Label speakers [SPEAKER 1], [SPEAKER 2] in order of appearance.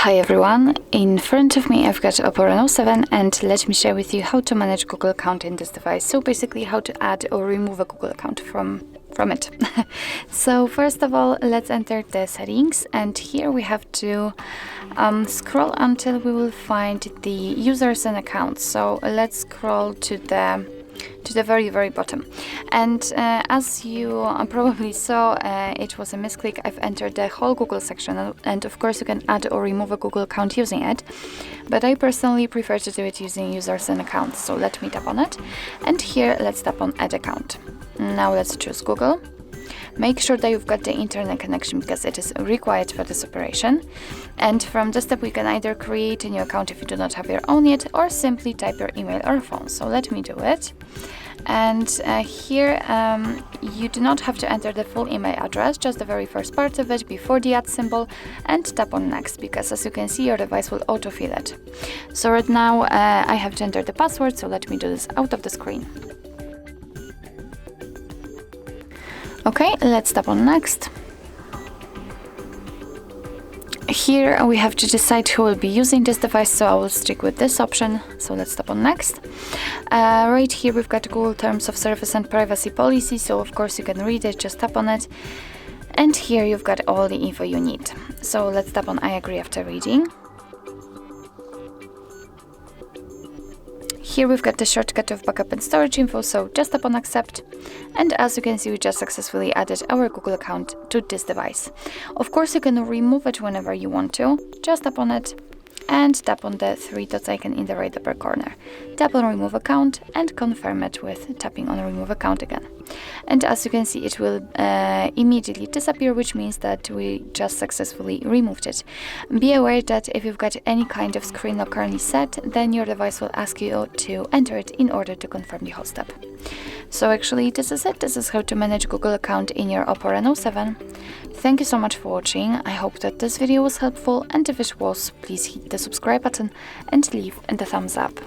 [SPEAKER 1] Hi everyone, in front of me I've got OPPO Reno 7 and let me share with you how to manage Google account in this device. So basically how to add or remove a Google account from it. So first of all, let's enter the settings, and here we have to scroll until we will find the users and accounts. So let's scroll to the very bottom, and as you probably saw, it was a misclick. I've entered the whole Google section, and of course you can add or remove a Google account using it, but I personally prefer to do it using users and accounts. So let me tap on it, and here let's tap on add account. Now let's choose Google. Make sure that you've got the internet connection because it is required for this operation. And from this step, we can either create a new account if you do not have your own yet, or simply type your email or phone. So let me do it. And here you do not have to enter the full email address, just the very first part of it before the @ symbol, and tap on next, because as you can see, your device will autofill it. So right now I have to enter the password, so let me do this out of the screen. Okay, let's tap on next. Here we have to decide who will be using this device, so I will stick with this option. So let's tap on next. Right here we've got Google Terms of Service and Privacy Policy, so of course you can read it, just tap on it. And here you've got all the info you need. So let's tap on I agree after reading. Here we've got the shortcut of backup and storage info, so just tap on accept. And as you can see, we just successfully added our Google account to this device. Of course, you can remove it whenever you want to. Just tap on it and tap on the three dots icon in the right upper corner. Tap on remove account and confirm it with tapping on remove account again. And as you can see, it will immediately disappear, which means that we just successfully removed it. Be aware that if you've got any kind of screen lock currently set, then your device will ask you to enter it in order to confirm the whole step. So actually this is it. This is how to manage Google account in your OPPO Reno 7. Thank you so much for watching. I hope that this video was helpful, and if it was, please hit the subscribe button and leave the thumbs up.